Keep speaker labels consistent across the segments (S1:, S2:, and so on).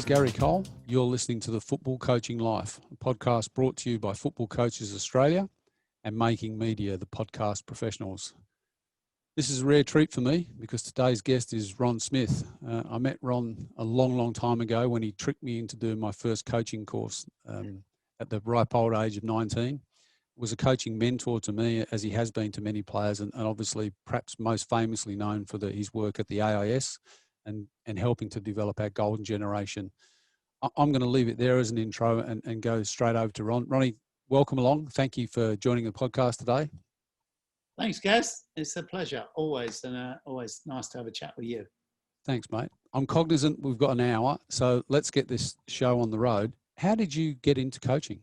S1: is Gary Cole. You're listening to the Football Coaching Life, a podcast brought to you by Football Coaches Australia and Making Media, the podcast professionals. This is a rare treat for me because today's guest is Ron Smith. I met Ron a long time ago when he tricked me into doing my first coaching course at the ripe old age of 19. Was a coaching mentor to me, as he has been to many players, and obviously perhaps most famously known for his work at the AIS and helping to develop our golden generation. I'm going to leave it there as an intro and go straight over to Ron. Ronnie, welcome along. Thank you for joining the podcast today.
S2: Thanks, Gaz. It's a pleasure, always, and always nice to have a chat with you.
S1: Thanks, mate. I'm cognizant we've got an hour, so let's get this show on the road. How did you get into coaching?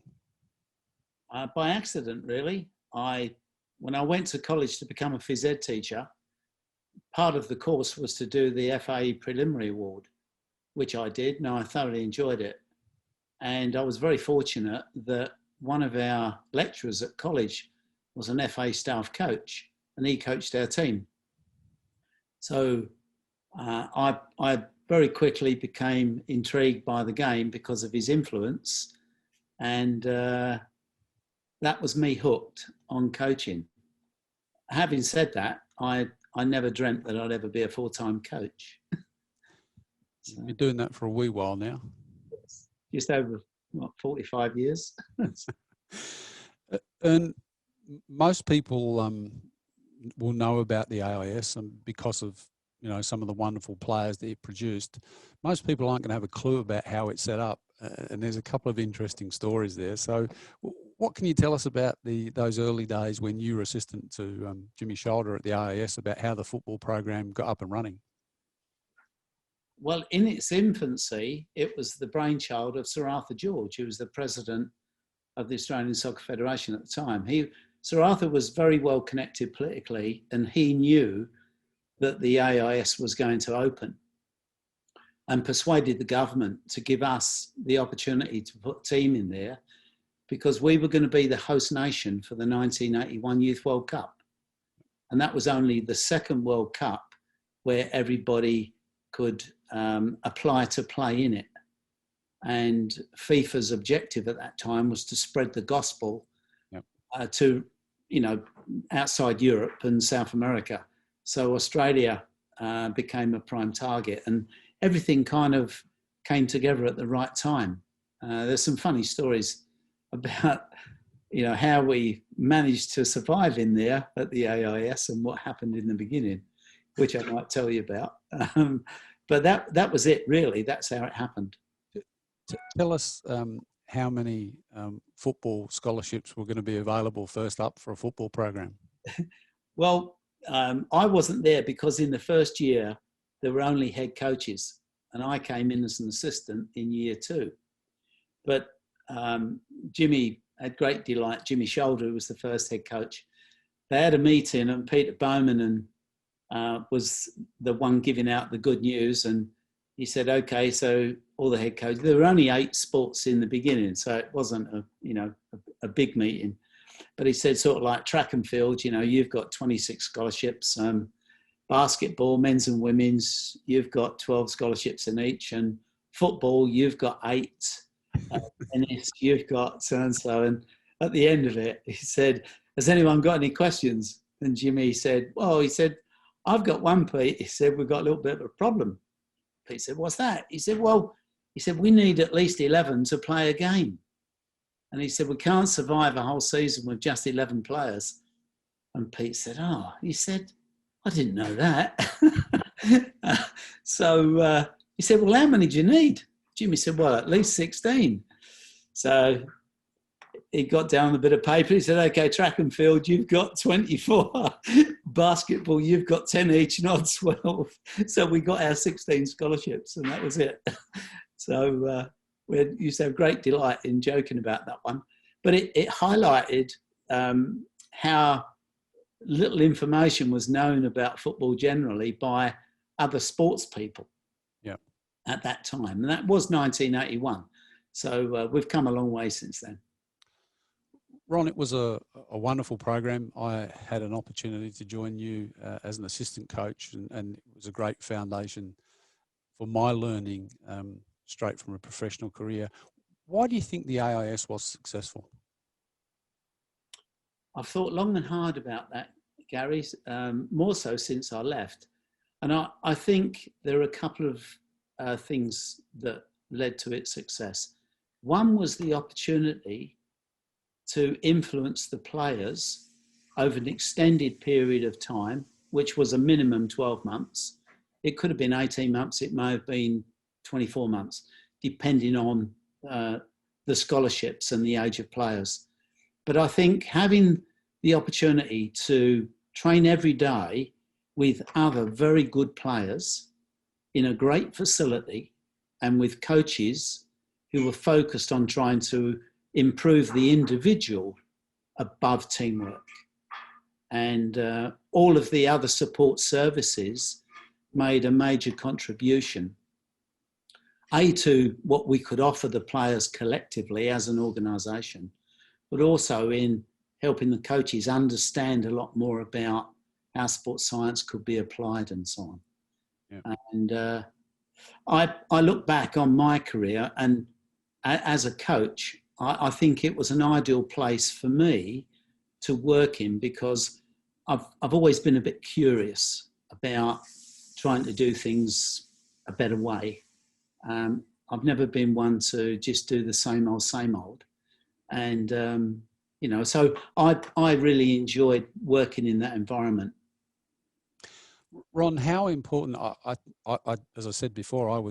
S2: By accident, really. When I went to college to become a phys ed teacher, part of the course was to do the FCA preliminary award, which I did, and I thoroughly enjoyed it. And I was very fortunate that one of our lecturers at college was an FA staff coach, and he coached our team. So I very quickly became intrigued by the game because of his influence, and that was me hooked on coaching. Having said that, I never dreamt that I'd ever be a full-time coach.
S1: So, you're doing that for a wee while now.
S2: Just over, 45 years.
S1: And most people will know about the AIS because of some of the wonderful players that it produced. Most people aren't going to have a clue about how it's set up, and there's a couple of interesting stories there. So, what can you tell us about those early days when you were assistant to Jimmy Shoulder at the AIS about how the football program got up and running?
S2: Well, in its infancy, it was the brainchild of Sir Arthur George, who was the president of the Australian Soccer Federation at the time. Sir Arthur was very well connected politically, and he knew that the AIS was going to open and persuaded the government to give us the opportunity to put a team in there because we were going to be the host nation for the 1981 Youth World Cup. And that was only the second World Cup where everybody could apply to play in it. And FIFA's objective at that time was to spread the gospel to, outside Europe and South America. So Australia became a prime target, and everything kind of came together at the right time. There's some funny stories about, how we managed to survive in there at the AIS and what happened in the beginning, which I might tell you about. But that was it, really. That's how it happened.
S1: Tell us how many football scholarships were going to be available first up for a football program.
S2: Well, I wasn't there because in the first year, there were only head coaches, and I came in as an assistant in year 2. But Jimmy had great delight. Jimmy Shoulder, who was the first head coach, they had a meeting, and Peter Bowman was the one giving out the good news, and he said, okay, so all the head coaches, there were only 8 sports in the beginning, so it wasn't a big meeting. But he said, sort of like track and field, you've got 26 scholarships. Basketball, men's and women's, you've got 12 scholarships in each. And football, you've got 8. Tennis, you've got so-and-so. And at the end of it, he said, has anyone got any questions? And Jimmy said, I've got one, Pete. He said, we've got a little bit of a problem. Pete said, what's that? He said, we need at least 11 to play a game. And he said, we can't survive a whole season with just 11 players. And Pete said, he said, I didn't know that. So he said, well, how many do you need? Jimmy said, well, at least 16. So he got down a bit of paper. He said, okay, track and field, you've got 24. Basketball, you've got 10 each, not 12. So we got our 16 scholarships, and that was it. So we used to have great delight in joking about that one. But it highlighted how little information was known about football generally by other sports people at that time. And that was 1981. So we've come a long way since then.
S1: Ron, it was a wonderful program. I had an opportunity to join you as an assistant coach, and it was a great foundation for my learning straight from a professional career. Why do you think the AIS was successful?
S2: I've thought long and hard about that, Gary, more so since I left. And I think there are a couple of things that led to its success. One was the opportunity to influence the players over an extended period of time, which was a minimum 12 months. It could have been 18 months, it may have been 24 months, depending on the scholarships and the age of players. But I think having the opportunity to train every day with other very good players in a great facility and with coaches who were focused on trying to improve the individual above teamwork. And all of the other support services made a major contribution, to what we could offer the players collectively as an organisation, but also in helping the coaches understand a lot more about how sports science could be applied and so on. Yeah. And I look back on my career, and as a coach, I think it was an ideal place for me to work in, because I've always been a bit curious about trying to do things a better way. I've never been one to just do the same old. And, so I really enjoyed working in that environment.
S1: Ron, how important, as I said before,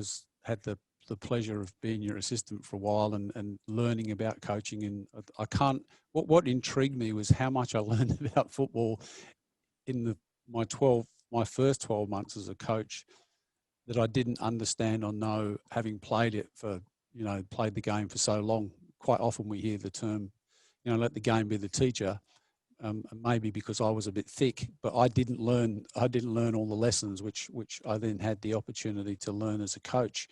S1: had the pleasure of being your assistant for a while and learning about coaching. And what intrigued me was how much I learned about football in my first 12 months as a coach that I didn't understand or know, having played it played the game for so long. Quite often we hear the term, let the game be the teacher. Maybe because I was a bit thick, but I didn't learn all the lessons which I then had the opportunity to learn as a coach.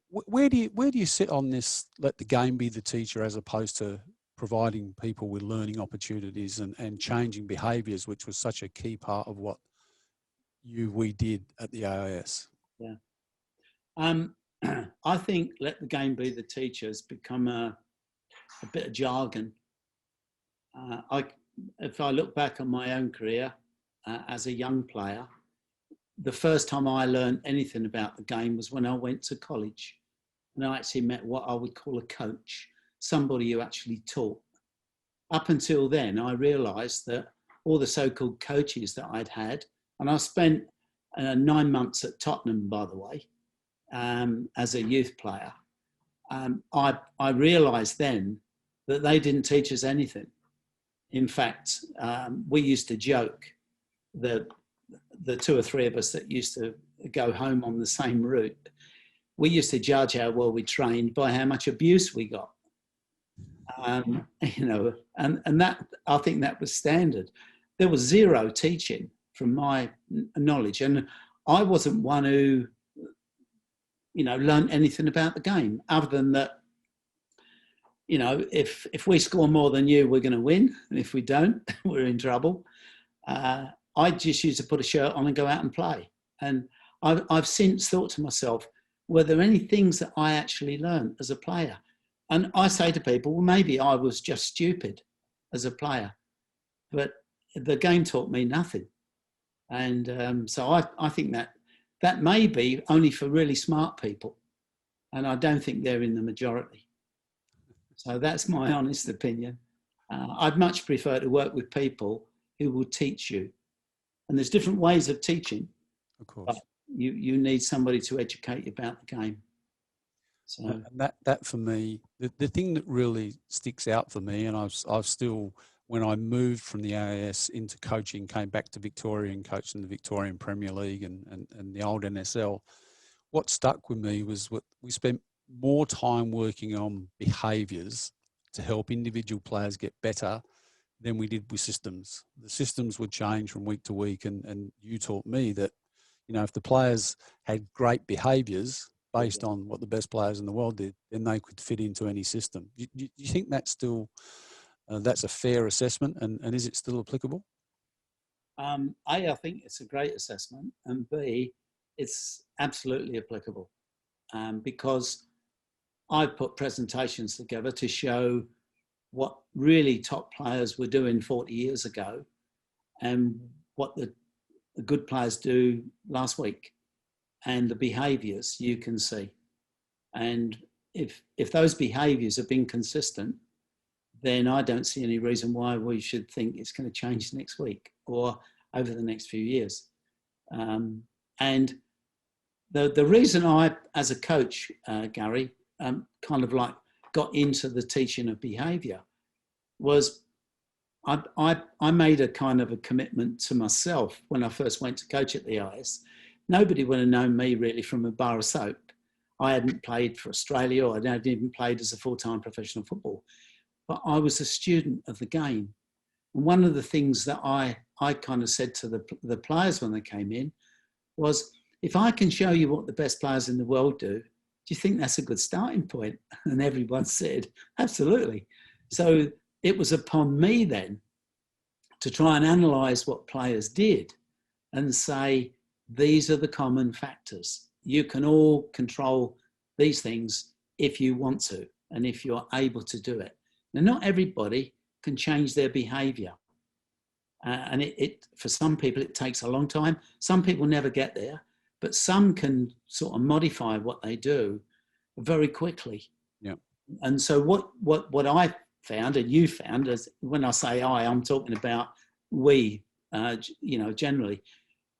S1: Where do you sit on this? Let the game be the teacher, as opposed to providing people with learning opportunities and changing behaviours, which was such a key part of what we did at the AIS.
S2: Yeah, I think let the game be the teacher has become a bit of jargon. If I look back on my own career as a young player, the first time I learned anything about the game was when I went to college, and I actually met what I would call a coach, somebody who actually taught. Up until then, I realised that all the so-called coaches that I'd had, and I spent 9 months at Tottenham, by the way, as a youth player, I realised then that they didn't teach us anything. In fact, we used to joke that the 2 or 3 of us that used to go home on the same route, we used to judge how well we trained by how much abuse we got. And that, I think that was standard. There was zero teaching from my knowledge. And I wasn't one who, learned anything about the game, other than that, if we score more than you, we're going to win. And if we don't, we're in trouble. I just used to put a shirt on and go out and play. And I've since thought to myself, were there any things that I actually learned as a player? And I say to people, well, maybe I was just stupid as a player, but the game taught me nothing. And so I think that may be only for really smart people. And I don't think they're in the majority. So that's my honest opinion. I'd much prefer to work with people who will teach you. And there's different ways of teaching.
S1: Of course.
S2: But you need somebody to educate you about the game. So
S1: that for me, the thing that really sticks out for me, and I've still, when I moved from the AIS into coaching, came back to Victoria and coached in the Victorian Premier League and the old NSL, what stuck with me was what we spent more time working on behaviours to help individual players get better than we did with systems. The systems would change from week to week, and you taught me that, if the players had great behaviours based on what the best players in the world did, then they could fit into any system. Do you think that's still, that's a fair assessment, and is it still applicable?
S2: I think it's a great assessment, and B, it's absolutely applicable. because I put presentations together to show what really top players were doing 40 years ago and what the good players do last week, and the behaviours you can see. And if those behaviours have been consistent, then I don't see any reason why we should think it's going to change next week or over the next few years. And the reason I, as a coach, Gary, kind of like got into the teaching of behaviour was I made a kind of a commitment to myself when I first went to coach at the IS. Nobody would have known me really from a bar of soap. I hadn't played for Australia, or I hadn't even played as a full-time professional football, but I was a student of the game. And one of the things that I kind of said to the players when they came in was, if I can show you what the best players in the world do you think that's a good starting point? And everyone said, absolutely. So it was upon me then to try and analyse what players did and say, these are the common factors. You can all control these things if you want to and if you're able to do it. Now, not everybody can change their behaviour. And for some people, it takes a long time. Some people never get there, but some can sort of modify what they do very quickly.
S1: Yeah. And
S2: so what I found, and you found, as when I say I'm talking about we, generally,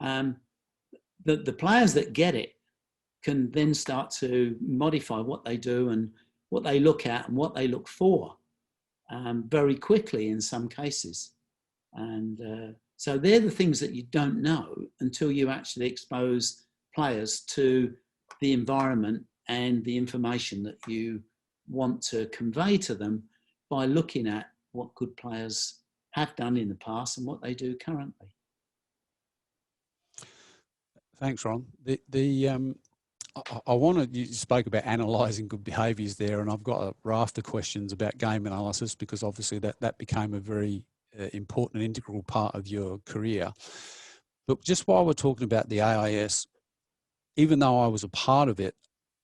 S2: the players that get it can then start to modify what they do and what they look at and what they look for very quickly in some cases. And so they're the things that you don't know until you actually expose players to the environment and the information that you want to convey to them by looking at what good players have done in the past and what they do currently.
S1: Thanks, Ron. I wanted, you spoke about analysing good behaviours there, and I've got a raft of questions about game analysis because obviously that became a very important and integral part of your career. But just while we're talking about the AIS, even though I was a part of it,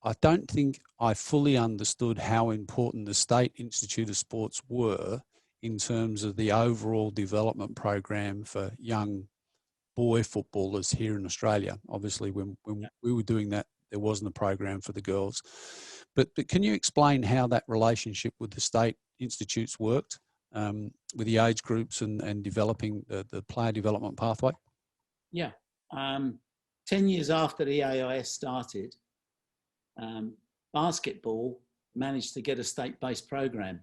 S1: I don't think I fully understood how important the State Institute of Sports were in terms of the overall development program for young boy footballers here in Australia. Obviously, when we were doing that, there wasn't a program for the girls. But can you explain how that relationship with the state institutes worked with the age groups and developing the player development pathway?
S2: Yeah. 10 years after the AIS started, basketball managed to get a state-based program.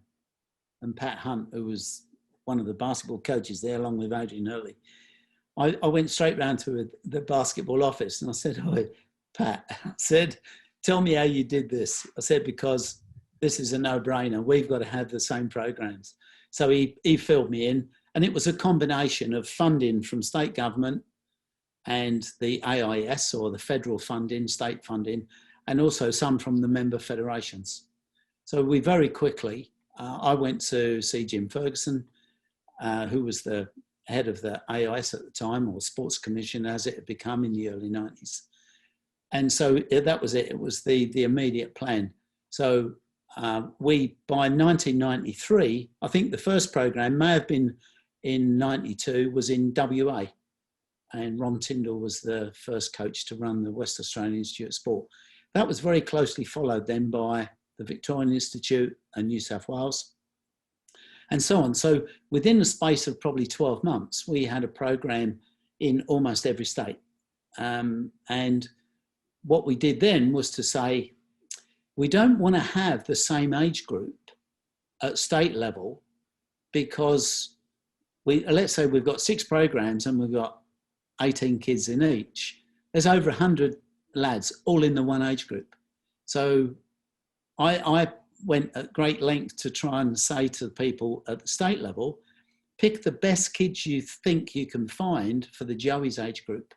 S2: And Pat Hunt, who was one of the basketball coaches there, along with Adrian Hurley, I went straight round to the basketball office and I said, "Oh, Pat," I said, "tell me how you did this." I said, "because this is a no-brainer. We've got to have the same programs." So he filled me in, and it was a combination of funding from state government and the AIS, or the federal funding, state funding, and also some from the member federations. So we very quickly, I went to see Jim Ferguson, who was the head of the AIS at the time, or Sports Commission as it had become in the early 90s. And so that was it. It was the immediate plan. So we, by 1993, I think the first program may have been in 92, was in WA. And Ron Tyndall was the first coach to run the West Australian Institute of Sport. That was very closely followed then by the Victorian Institute and New South Wales, and so on. So within the space of probably 12 months, we had a program in almost every state. And what we did then was to say, we don't want to have the same age group at state level, because let's say we've got 6 programs and we've got 18 kids in each. There's over 100 lads all in the one age group. So I went at great length to try and say to people at the state level, pick the best kids you think you can find for the Joey's age group,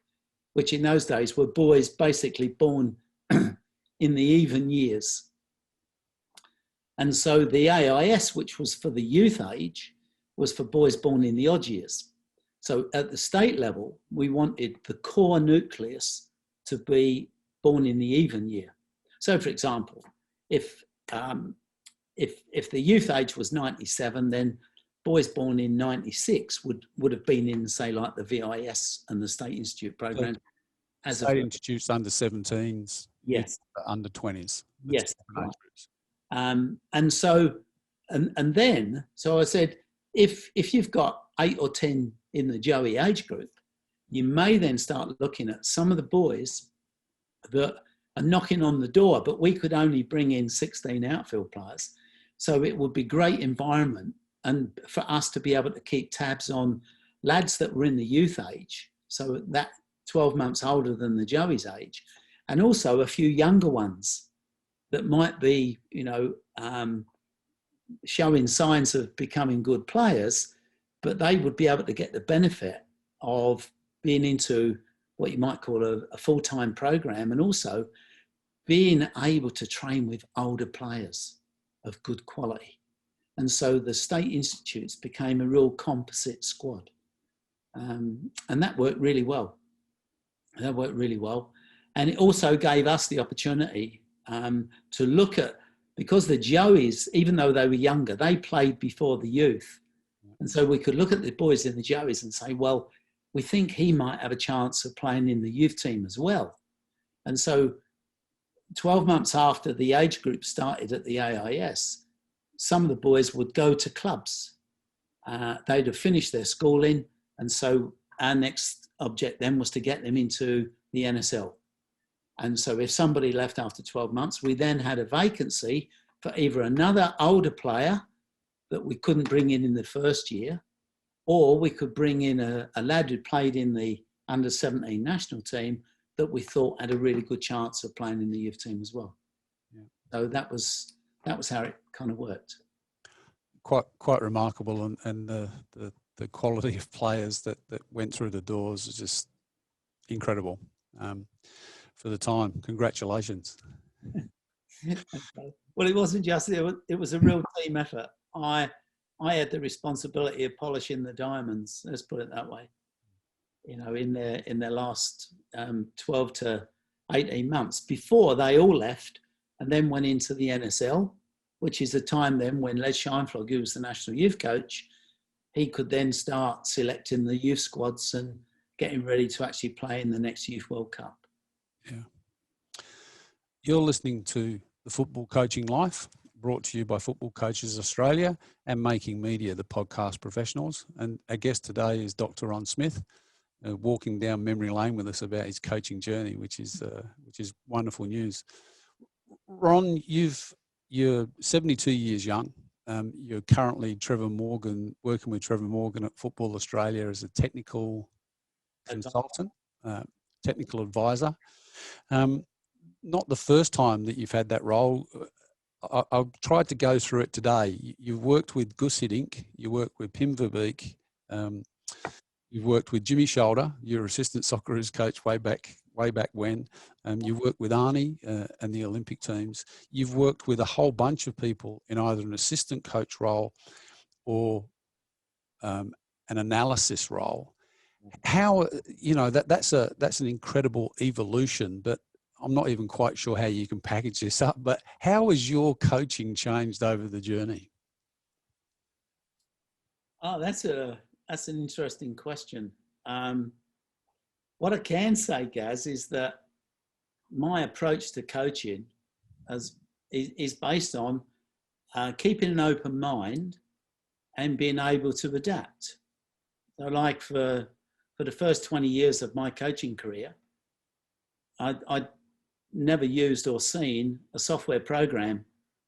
S2: which in those days were boys basically born in the even years. And so the AIS, which was for the youth age, was for boys born in the odd years. So at the state level, we wanted the core nucleus to be born in the even year. So, for example, if the youth age was 97, then boys born in 96 would have been in, say, like the VIS and the State Institute program. As
S1: State introduced under 17s,
S2: yes,
S1: under 20s.
S2: yes, right. And so, and then, so I said, if you've got 8 or 10 in the Joey age group, you may then start looking at some of the boys that are knocking on the door, but we could only bring in 16 outfield players. So it would be great environment and for us to be able to keep tabs on lads that were in the youth age, so that 12 months older than the Joey's age, and also a few younger ones that might be, showing signs of becoming good players, but they would be able to get the benefit of being into what you might call a full-time program, and also being able to train with older players of good quality. And so the State Institutes became a real composite squad. And that worked really well. And it also gave us the opportunity to look at, because the Joeys, even though they were younger, they played before the youth. And so we could look at the boys in the Joeys and say, well, we think he might have a chance of playing in the youth team as well. And so 12 months after the age group started at the AIS, some of the boys would go to clubs. They'd have finished their schooling. And so our next object then was to get them into the NSL. And so if somebody left after 12 months, we then had a vacancy for either another older player that we couldn't bring in the first year, or we could bring in a lad who played in the under-17 national team that we thought had a really good chance of playing in the youth team as well. Yeah. So that was how it kind of worked.
S1: Quite remarkable, and the quality of players that went through the doors is just incredible. For the time, congratulations.
S2: Well, it wasn't just, it was a real team effort. I had the responsibility of polishing the diamonds, let's put it that way, in their last 12 to 18 months before they all left and then went into the NSL, which is the time then when Les Scheinflog, who was the national youth coach, he could then start selecting the youth squads and getting ready to actually play in the next Youth World Cup.
S1: Yeah. You're listening to The Football Coaching Life, brought to you by Football Coaches Australia and Making Media, the podcast professionals. And our guest today is Dr. Ron Smith, walking down memory lane with us about his coaching journey, which is wonderful news. Ron, you're 72 years young. You're currently working with Trevor Morgan at Football Australia as a technical consultant, technical advisor. Not the first time that you've had that role. I've tried to go through it today. You've worked with Gus Hiddink, you worked with Pim Verbeek, you've worked with Jimmy Shoulder, your assistant Socceroos coach way back when. You worked with Arnie and the Olympic teams. You've worked with a whole bunch of people in either an assistant coach role or an analysis role. How, that's an incredible evolution, but I'm not even quite sure how you can package this up, but how has your coaching changed over the journey?
S2: Oh, that's an interesting question. What I can say, Gaz, is that my approach to coaching is based on keeping an open mind and being able to adapt. So like for the first 20 years of my coaching career, I'd never used or seen a software program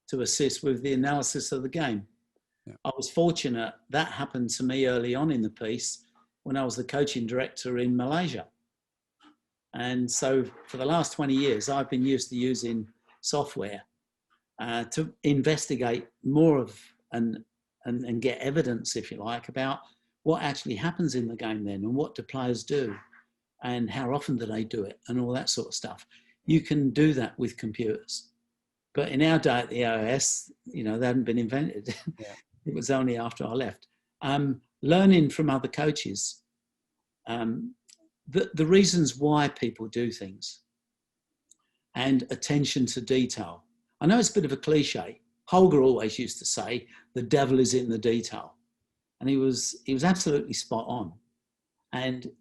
S2: to assist with the analysis of the game. Yeah. I was fortunate that happened to me early on in the piece when I was the coaching director in Malaysia. And so for the last 20 years, I've been used to using software to investigate more of and get evidence, if you like, about what actually happens in the game then and what do players do and how often do they do it and all that sort of stuff. You can do that with computers. But in our day at the AIS, they hadn't been invented. Yeah. It was only after I left. Learning from other coaches, the reasons why people do things. and attention to detail. I know it's a bit of a cliche. Holger always used to say, the devil is in the detail. And he was absolutely spot on. And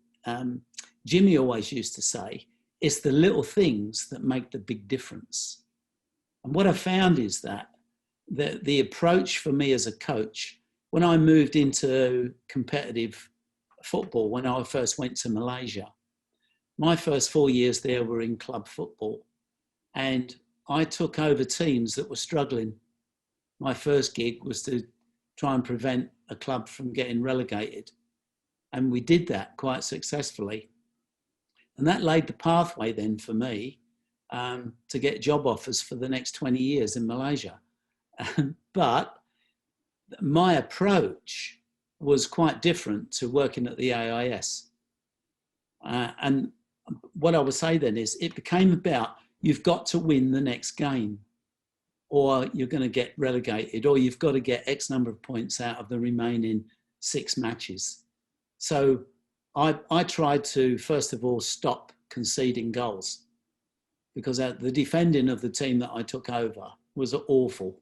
S2: Jimmy always used to say, it's the little things that make the big difference. And what I found is that the approach for me as a coach, when I moved into competitive football, when I first went to Malaysia, my first 4 years there were in club football. And I took over teams that were struggling. My first gig was to try and prevent a club from getting relegated. And we did that quite successfully. And that laid the pathway then for me to get job offers for the next 20 years in Malaysia. But my approach was quite different to working at the AIS. And what I would say then is it became about, you've got to win the next game, or you're going to get relegated, or you've got to get X number of points out of the remaining 6 matches. So I tried to, first of all, stop conceding goals, because the defending of the team that I took over was awful.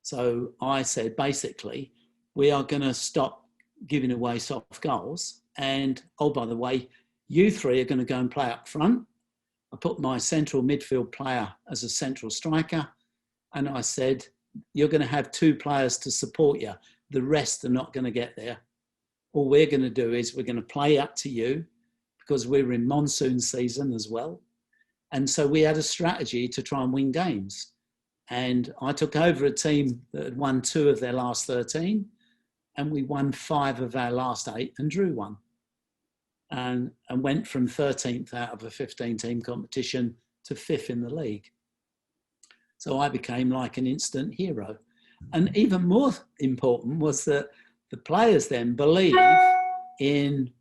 S2: So I said, basically, we are going to stop giving away soft goals. And, oh, by the way, you 3 are going to go and play up front. I put my central midfield player as a central striker. And I said, you're going to have 2 players to support you. The rest are not going to get there. All we're going to do is we're going to play up to you, because we're in monsoon season as well. And so we had a strategy to try and win games. And I took over a team that had won 2 of their last 13, and we won 5 of our last 8 and drew 1. And went from 13th out of a 15-team competition to 5th in the league. So I became like an instant hero. And even more important was that the players then believe in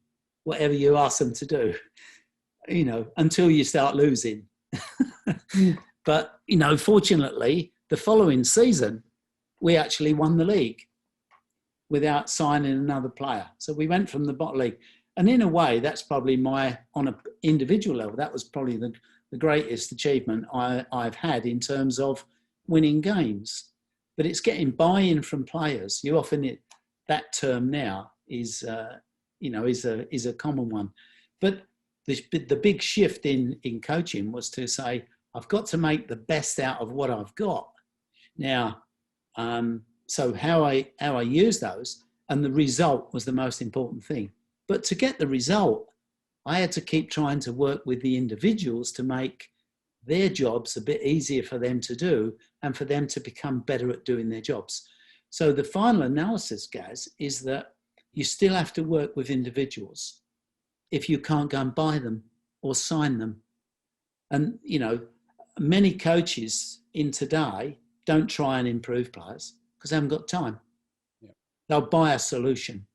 S2: whatever you ask them to do, you know, until you start losing. But, you know, fortunately, the following season, we actually won the league without signing another player. So we went from the bottom league. And in a way, that's probably on an individual level, that was probably the greatest achievement I've had in terms of winning games. But it's getting buy-in from players. You often, that term now is a common one. But the big shift in coaching was to say, I've got to make the best out of what I've got. Now, so how I use those, and the result was the most important thing. But to get the result, I had to keep trying to work with the individuals to make their jobs a bit easier for them to do, and for them to become better at doing their jobs. So the final analysis, Gaz, is that you still have to work with individuals if you can't go and buy them or sign them. And, you know, many coaches in today don't try and improve players because they haven't got time. Yeah. They'll buy a solution.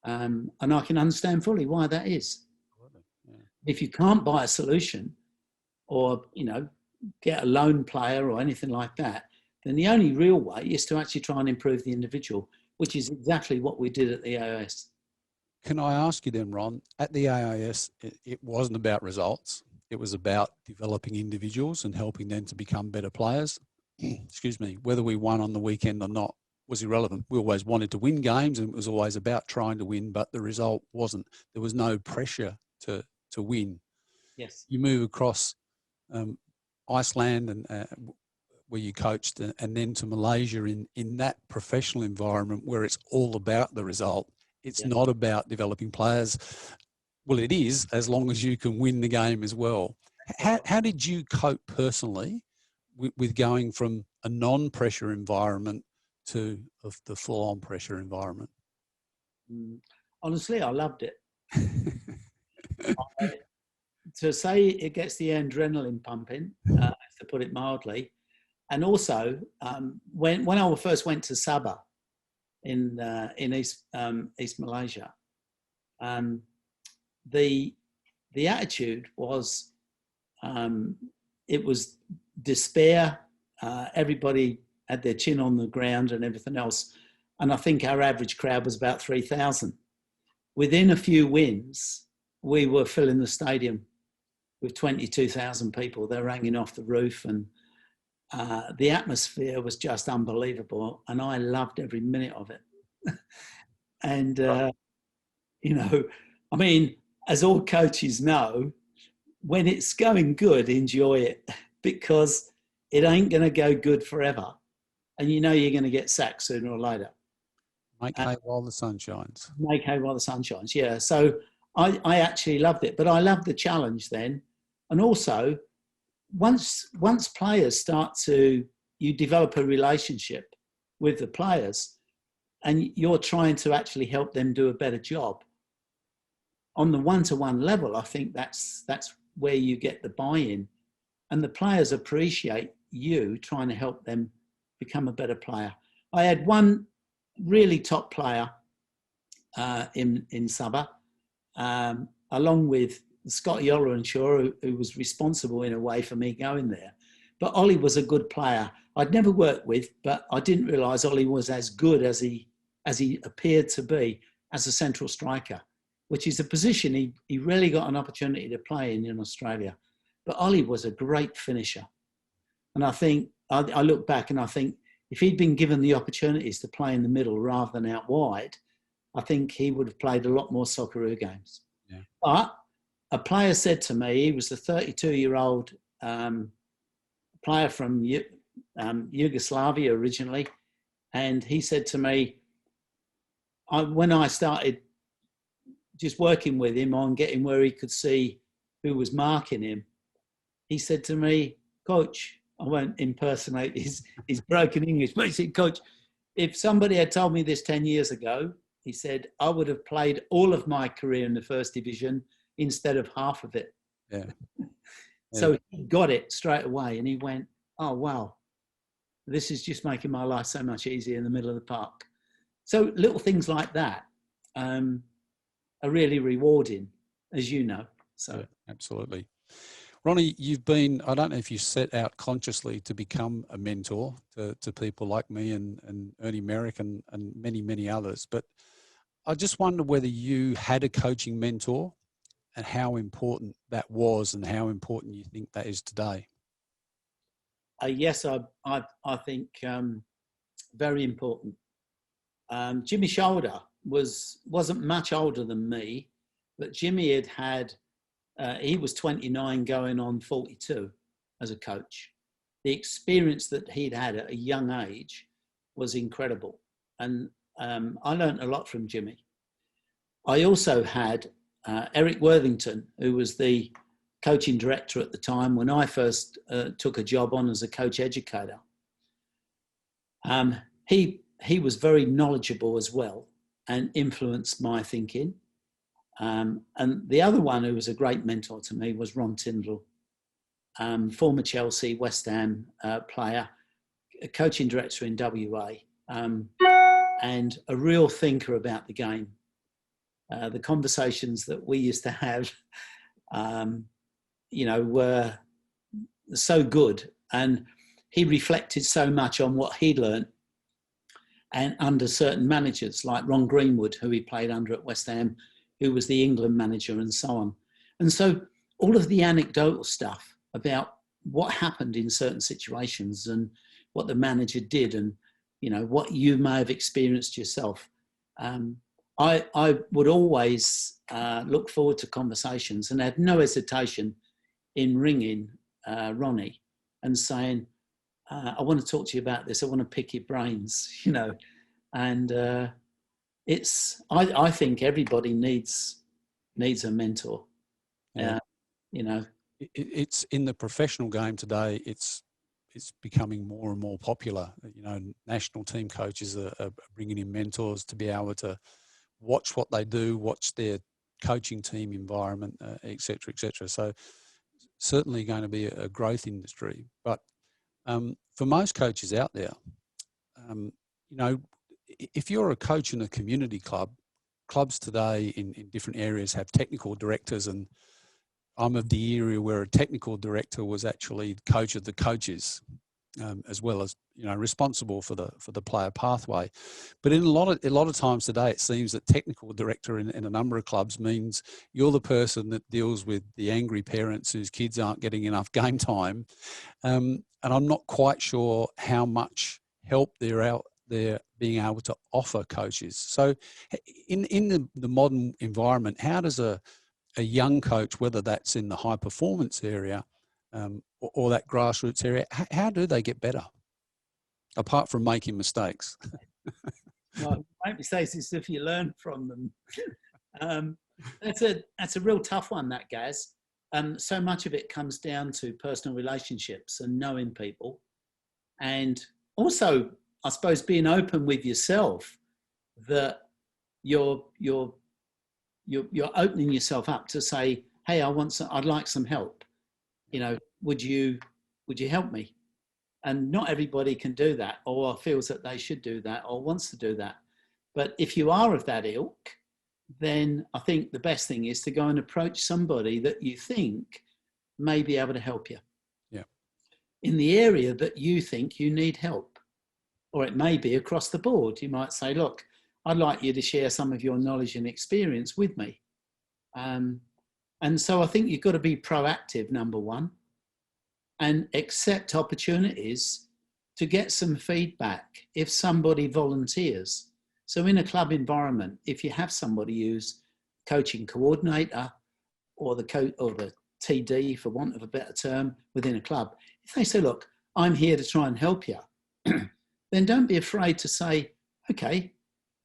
S2: And I can understand fully why that is. Yeah. If you can't buy a solution, or, you know, get a loan player or anything like that, then the only real way is to actually try and improve the individual, which is exactly what we did at the AIS.
S1: Can I ask you then, Ron, at the AIS, it wasn't about results. It was about developing individuals and helping them to become better players. Excuse me, whether we won on the weekend or not was irrelevant. We always wanted to win games, and it was always about trying to win, but the result wasn't. There was no pressure to win.
S2: Yes.
S1: You move across Iceland and where you coached, and then to Malaysia in that professional environment where it's all about the result. It's not about developing players. Well, it is, as long as you can win the game as well. How did you cope personally with going from a non-pressure environment to the full-on pressure environment?
S2: Honestly, I loved it. To say it gets the adrenaline pumping, to put it mildly. And also, when I first went to Sabah in East Malaysia, the attitude was, it was despair. Everybody had their chin on the ground and everything else. And I think our average crowd was about 3,000. Within a few wins, we were filling the stadium. with 22,000 people. They're hanging off the roof, and the atmosphere was just unbelievable, and I loved every minute of it. And you know, I mean, as all coaches know, when it's going good, enjoy it, because it ain't going to go good forever, and you know you're going to get sacked sooner or later.
S1: Make hay while the sun shines.
S2: Make hay while the sun shines. Yeah. So I actually loved it, but I loved the challenge then, and also once players start to, you develop a relationship with the players, and you're trying to actually help them do a better job on the one-to-one level. I think that's where you get the buy-in, and the players appreciate you trying to help them become a better player. I had one really top player in Sabah, along with Scotty Ollerenshaw, who was responsible in a way for me going there. But Ollie was a good player. I'd never worked with, but I didn't realise Ollie was as good as he appeared to be as a central striker, which is a position he rarely got an opportunity to play in Australia. But Ollie was a great finisher. And I think, I look back and I think if he'd been given the opportunities to play in the middle rather than out wide, I think he would have played a lot more Socceroo games. Yeah. But a player said to me, he was a 32-year-old player from Yugoslavia originally, and he said to me, when I started just working with him on getting where he could see who was marking him, he said to me, "Coach," I won't impersonate his broken English, but he said, "Coach, if somebody had told me this 10 years ago," he said, "I would have played all of my career in the first division instead of half of it."
S1: Yeah.
S2: So he got it straight away, and he went, "Oh, wow, this is just making my life so much easier in the middle of the park." So little things like that are really rewarding, as you know. So
S1: yeah, absolutely. Ronnie, you've been, I don't know if you set out consciously to become a mentor to people like me and Ernie Merrick and many, many others, but I just wonder whether you had a coaching mentor and how important that was and how important you think that is today.
S2: Yes, I think very important. Jimmy Shoulder wasn't much older than me, but Jimmy had he was 29 going on 42 as a coach. The experience that he'd had at a young age was incredible. And I learned a lot from Jimmy. I also had Eric Worthington, who was the coaching director at the time when I first took a job on as a coach educator. He was very knowledgeable as well and influenced my thinking. And the other one who was a great mentor to me was Ron Tyndall, former Chelsea, West Ham player, a coaching director in WA, and a real thinker about the game. The conversations that we used to have, were so good. And he reflected so much on what he'd learned and under certain managers like Ron Greenwood, who he played under at West Ham, who was the England manager and so on. And so all of the anecdotal stuff about what happened in certain situations and what the manager did and, what you may have experienced yourself. I would always look forward to conversations and had no hesitation in ringing Ronnie and saying, I want to talk to you about this. I want to pick your brains, and I think everybody needs a mentor.
S1: Yeah. It's in the professional game today. It's becoming more and more popular. National team coaches are bringing in mentors to be able to watch what they do, watch their coaching team environment, et cetera, et cetera. So certainly going to be a growth industry. But for most coaches out there, if you're a coach in a community club, clubs today in different areas have technical directors, and I'm of the area where a technical director was actually coach of the coaches. as well as, you know, responsible for the player pathway. But in a lot of times today, it seems that technical director in a number of clubs means you're the person that deals with the angry parents whose kids aren't getting enough game time. And I'm not quite sure how much help they're out there being able to offer coaches. So in the modern environment, how does a young coach, whether that's in the high performance area or that grassroots area, how do they get better, apart from making mistakes?
S2: Well, make mistakes is if you learn from them. That's a real tough one, that, Gaz. So much of it comes down to personal relationships and knowing people, and also, I suppose, being open with yourself that you're opening yourself up to say, hey, I'd like some help. You know, would you help me? And not everybody can do that, or feels that they should do that, or wants to do that. But if you are of that ilk, then I think the best thing is to go and approach somebody that you think may be able to help you.
S1: Yeah.
S2: In the area that you think you need help. Or it may be across the board. You might say, look, I'd like you to share some of your knowledge and experience with me. And so I think you've got to be proactive, number one, and accept opportunities to get some feedback if somebody volunteers. So in a club environment, if you have somebody who's coaching coordinator or the TD, for want of a better term, within a club, if they say, look, I'm here to try and help you, then don't be afraid to say, okay,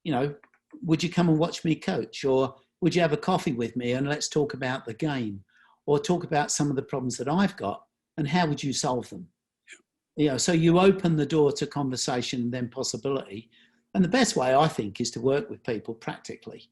S2: you know, would you come and watch me coach? Or would you have a coffee with me and let's talk about the game, or talk about some of the problems that I've got and how would you solve them? You know, so you open the door to conversation and then possibility. And the best way, I think, is to work with people practically,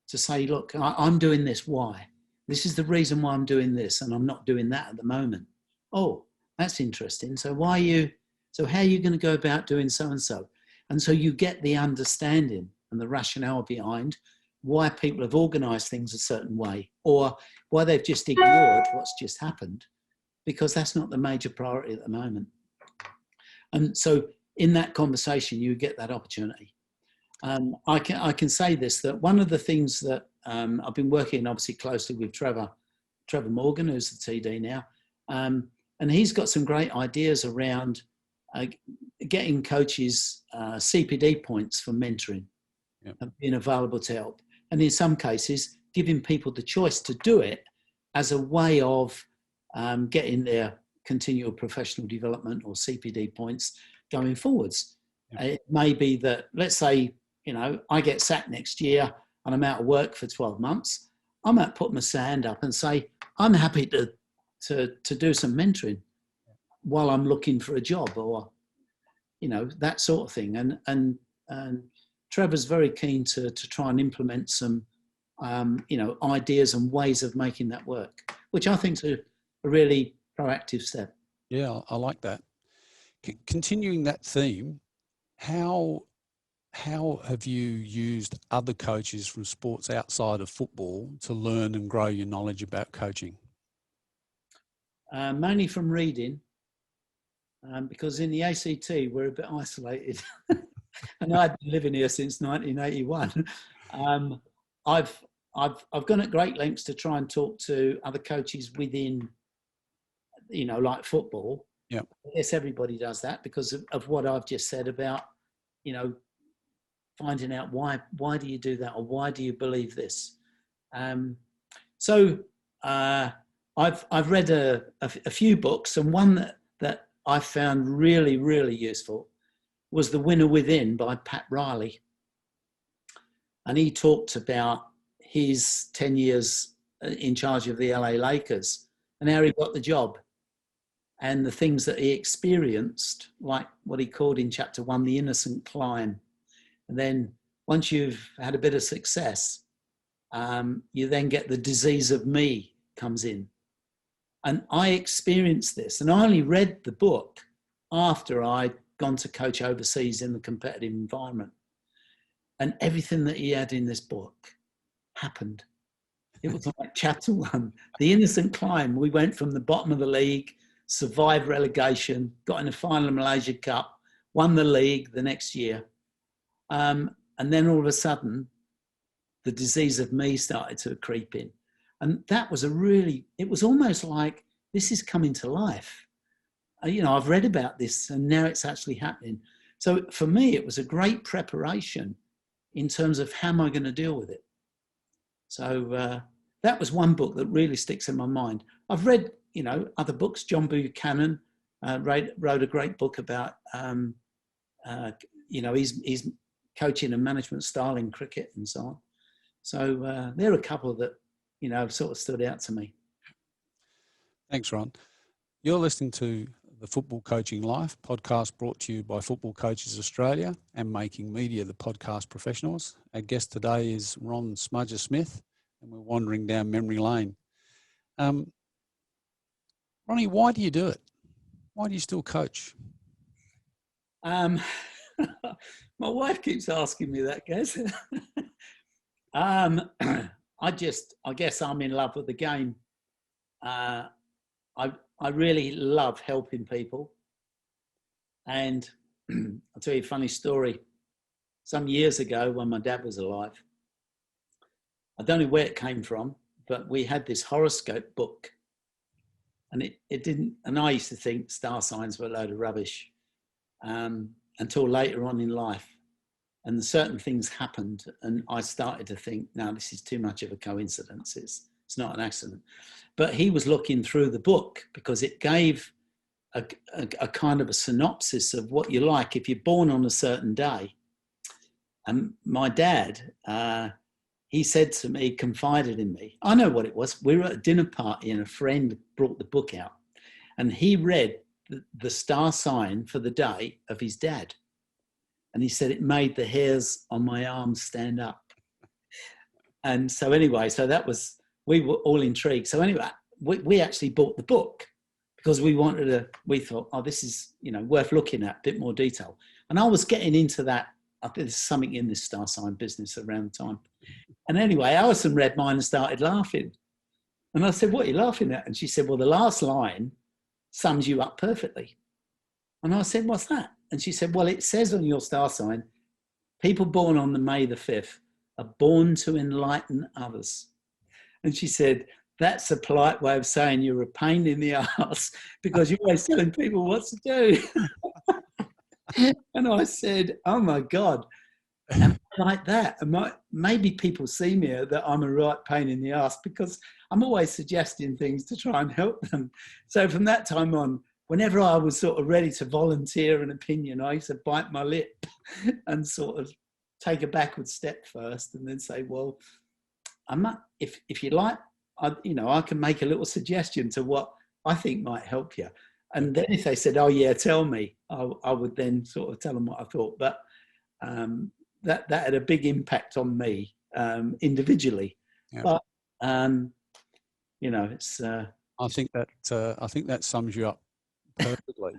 S2: to say, look, I'm doing this. Why? This is the reason why I'm doing this, and I'm not doing that at the moment. Oh, that's interesting. So how are you going to go about doing so and so? And so you get the understanding and the rationale behind why people have organised things a certain way, or why they've just ignored what's just happened, because that's not the major priority at the moment. And so in that conversation, you get that opportunity. I can say this, that one of the things that I've been working obviously closely with Trevor Morgan, who's the TD now, and he's got some great ideas around getting coaches CPD points for mentoring. Yep. And being available to help. And in some cases, giving people the choice to do it as a way of getting their continual professional development or CPD points going forwards. Yep. It may be that, let's say, you know, I get sacked next year and I'm out of work for 12 months. I might put my hand up and say, I'm happy to do some mentoring while I'm looking for a job, or, you know, that sort of thing. And Trevor's very keen to try and implement some, you know, ideas and ways of making that work, which I think is a really proactive step.
S1: Yeah, I like that. Continuing that theme, how have you used other coaches from sports outside of football to learn and grow your knowledge about coaching?
S2: Mainly from reading, because in the ACT we're a bit isolated. And I've been living here since 1981. I've gone at great lengths to try and talk to other coaches within, you know, like football.
S1: Yeah.
S2: I guess everybody does that because of what I've just said about, you know, finding out why do you do that, or why do you believe this. So I've read a few books, and one that I found really, really useful was The Winner Within by Pat Riley. And he talked about his 10 years in charge of the LA Lakers and how he got the job and the things that he experienced, like what he called in chapter 1, the innocent climb. And then once you've had a bit of success, you then get the disease of me comes in. And I experienced this, and I only read the book after I'd gone to coach overseas in the competitive environment. And everything that he had in this book happened. It was like chapter 1, the innocent climb. We went from the bottom of the league survived relegation, got in the final of Malaysia Cup, won the league the next year. And then all of a sudden, the disease of me started to creep in. And that was it was almost like this is coming to life. I've read about this and now it's actually happening. So for me, it was a great preparation in terms of how am I going to deal with it. So that was one book that really sticks in my mind. I've read, other books. John Buchanan wrote a great book about, his coaching and management style in cricket and so on. So there are a couple that, sort of stood out to me.
S1: Thanks, Ron. You're listening to the Football Coaching Life podcast brought to you by Football Coaches Australia and Making Media the Podcast Professionals. Our guest today is Ron Smudger Smith, and we're wandering down memory lane. Ronnie, why do you do it? Why do you still coach?
S2: My wife keeps asking me that, Gaz. I guess I'm in love with the game. I really love helping people. And I'll tell you a funny story. Some years ago when my dad was alive, I don't know where it came from, but we had this horoscope book. And it didn't, and I used to think star signs were a load of rubbish until later on in life. And certain things happened and I started to think, no, this is too much of a coincidence. It's not an accident. But he was looking through the book because it gave a kind of a synopsis of what you're like if you're born on a certain day. And my dad, he said to me, confided in me. I know what it was. We were at a dinner party and a friend brought the book out and he read the star sign for the day of his dad. And he said it made the hairs on my arms stand up. And so anyway, we were all intrigued. So anyway, we actually bought the book because we thought, oh, this is, worth looking at, a bit more detail. And I was getting into that. I think there's something in this star sign business around the time. And anyway, Alison read mine and started laughing. And I said, what are you laughing at? And she said, well, the last line sums you up perfectly. And I said, what's that? And she said, well, it says on your star sign, people born on the May the 5th are born to enlighten others. And she said, that's a polite way of saying you're a pain in the arse because you're always telling people what to do. And I said, oh my God, am I like that? Maybe people see me that I'm a right pain in the arse because I'm always suggesting things to try and help them. So from that time on, whenever I was sort of ready to volunteer an opinion, I used to bite my lip and sort of take a backward step first and then say, well, I'm not, if you like, I can make a little suggestion to what I think might help you. And then if they said, oh yeah, tell me, I would then sort of tell them what I thought. But that had a big impact on me individually. Yeah. But, it's...
S1: I think that sums you up perfectly.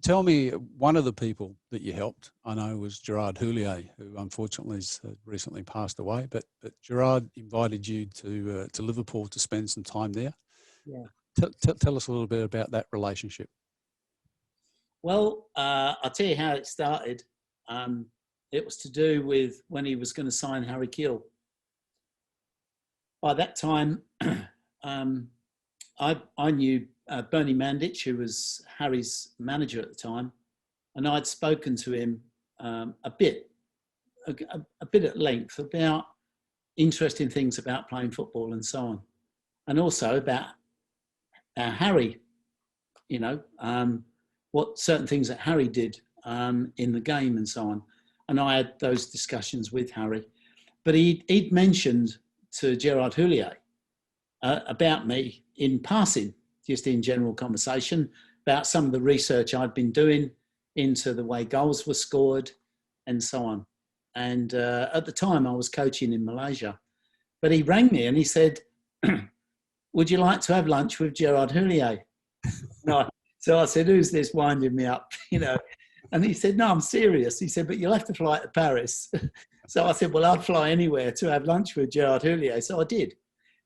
S1: Tell me, one of the people that you helped, I know, was Gerard Houllier, who unfortunately has recently passed away. But Gerard invited you to Liverpool to spend some time there.
S2: Yeah.
S1: Tell us a little bit about that relationship.
S2: Well, I'll tell you how it started. It was to do with when he was going to sign Harry Kewell. By that time, I knew Bernie Mandich, who was Harry's manager at the time, and I'd spoken to him a bit at length about interesting things about playing football and so on, and also about Harry, what certain things that Harry did in the game and so on. And I had those discussions with Harry, but he'd mentioned to Gerard Houllier about me in passing, just in general conversation about some of the research I'd been doing into the way goals were scored and so on. And at the time I was coaching in Malaysia, but he rang me and he said, would you like to have lunch with Gerard Houllier? No. So I said, who's this winding me up? And he said, no, I'm serious. He said, but you'll have to fly to Paris. So I said, well, I'd fly anywhere to have lunch with Gerard Houllier. So I did.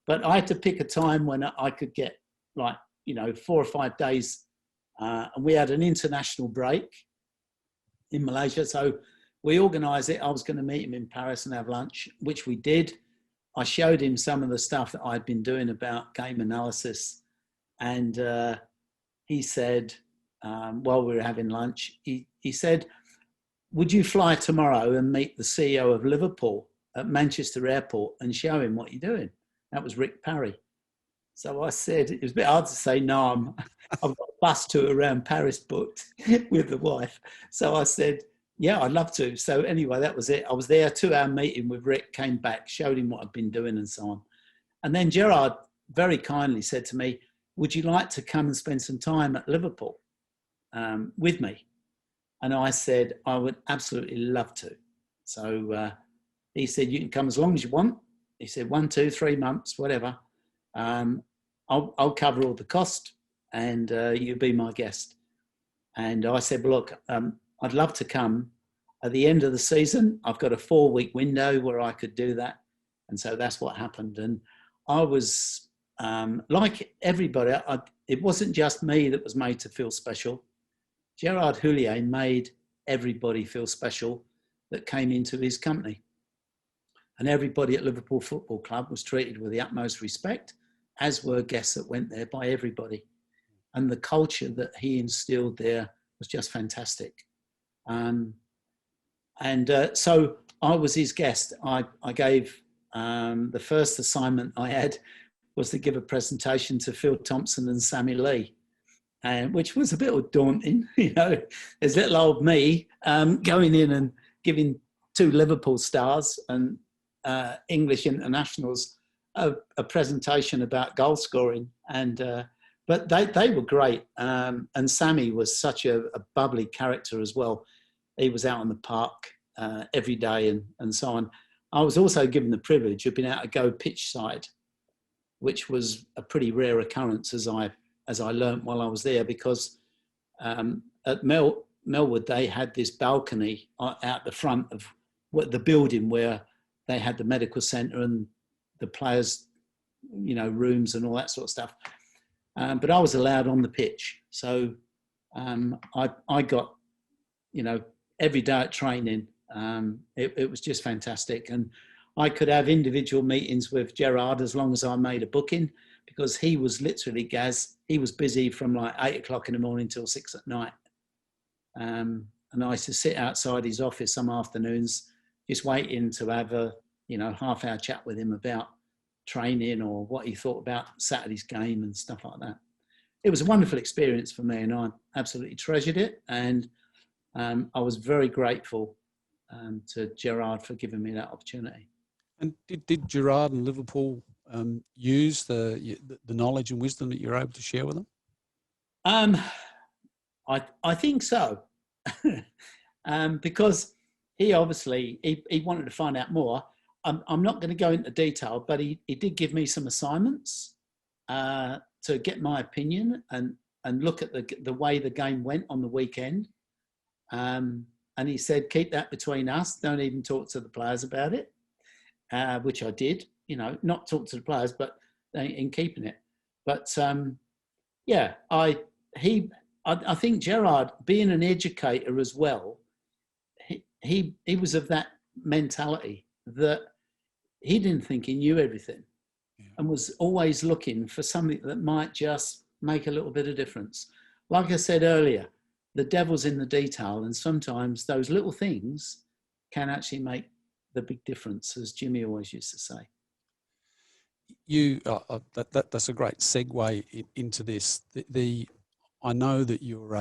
S2: But I had to pick a time when I could get 4 or 5 days, and we had an international break in Malaysia. So we organised it. I was going to meet him in Paris and have lunch, which we did. I showed him some of the stuff that I'd been doing about game analysis. And he said, while we were having lunch, he said, would you fly tomorrow and meet the CEO of Liverpool at Manchester Airport and show him what you're doing? That was Rick Parry. So I said, it was a bit hard to say, no, I've got a bus tour around Paris booked with the wife. So I said, yeah, I'd love to. So anyway, that was it. I was there, a 2-hour meeting with Rick, came back, showed him what I'd been doing and so on. And then Gerard very kindly said to me, would you like to come and spend some time at Liverpool with me? And I said, I would absolutely love to. So he said, you can come as long as you want. He said, 1, 2, 3 months, whatever. I'll cover all the cost and you'll be my guest. And I said, well, look, I'd love to come at the end of the season. I've got a 4-week window where I could do that. And so that's what happened. And I was like everybody, it wasn't just me that was made to feel special. Gerard Houllier made everybody feel special that came into his company. And everybody at Liverpool Football Club was treated with the utmost respect, as were guests that went there, by everybody. And the culture that he instilled there was just fantastic. So I was his guest. I gave the first assignment I had was to give a presentation to Phil Thompson and Sammy Lee, which was a bit daunting. There's little old me going in and giving 2 Liverpool stars and English internationals a presentation about goal scoring. But they were great. And Sammy was such a bubbly character as well. He was out on the park every day and so on. I was also given the privilege of being able to go pitch side, which was a pretty rare occurrence as I learnt while I was there, because at Melwood they had this balcony out the front of the building where they had the medical centre and the players' rooms and all that sort of stuff. But I was allowed on the pitch, so I got every day at training. It was just fantastic, and I could have individual meetings with Gerard as long as I made a booking, because he was literally, Gaz, he was busy from like 8 o'clock in the morning till 6 at night. And I used to sit outside his office some afternoons just waiting to have a half-hour chat with him about training or what he thought about Saturday's game and stuff like that. It was a wonderful experience for me, and I absolutely treasured it. And I was very grateful to Gerard for giving me that opportunity.
S1: And did Gerard and Liverpool use the knowledge and wisdom that you're able to share with them?
S2: I think so, because he obviously he wanted to find out more. I'm not going to go into detail, but he did give me some assignments to get my opinion and look at the way the game went on the weekend. And he said, keep that between us. Don't even talk to the players about it, which I did. Not talk to the players, but in keeping it. But I think Gerard, being an educator as well, he was of that mentality that he didn't think he knew everything, and was always looking for something that might just make a little bit of difference. Like I said earlier, the devil's in the detail, and sometimes those little things can actually make the big difference, as Jimmy always used to say.
S1: That's a great segue into this. I know that you're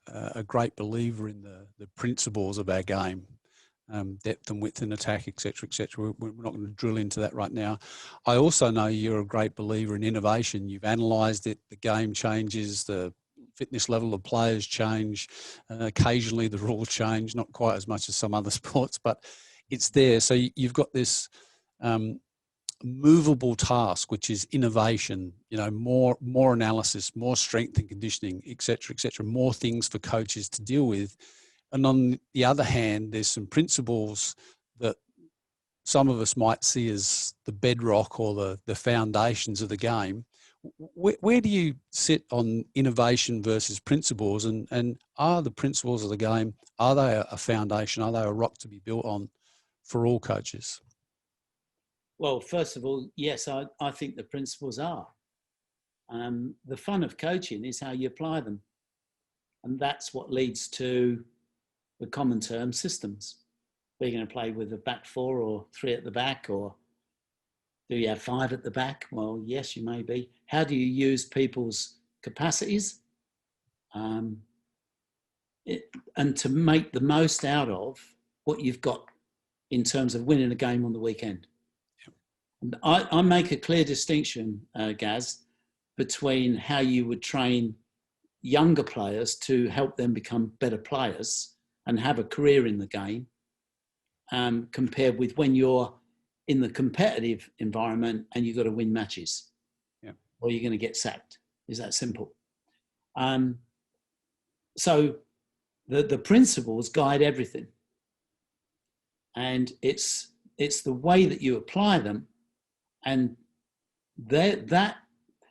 S1: a great believer in the principles of our game, depth and width and attack, etc., etc. We're not going to drill into that right now. I also know you're a great believer in innovation. You've analysed it. The game changes. The fitness level of players change. Occasionally the rules change, not quite as much as some other sports, but it's there. So you've got this movable task, which is innovation, more analysis, more strength and conditioning, etc., more things for coaches to deal with. And on the other hand, there's some principles that some of us might see as the bedrock or the foundations of the game, where do you sit on innovation versus principles, and are the principles of the game, are they a foundation, are they a rock to be built on for all coaches?
S2: Well, first of all, yes, I think the principles are. The fun of coaching is how you apply them. And that's what leads to the common term systems. Are you going to play with a back four or three at the back, or do you have five at the back? Well, yes, you may be. How do you use people's capacities? And to make the most out of what you've got in terms of winning a game on the weekend. And I make a clear distinction, Gaz, between how you would train younger players to help them become better players and have a career in the game, compared with when you're in the competitive environment and you've got to win matches, or you're going to get sacked. Is that simple? So the principles guide everything, and it's the way that you apply them, and that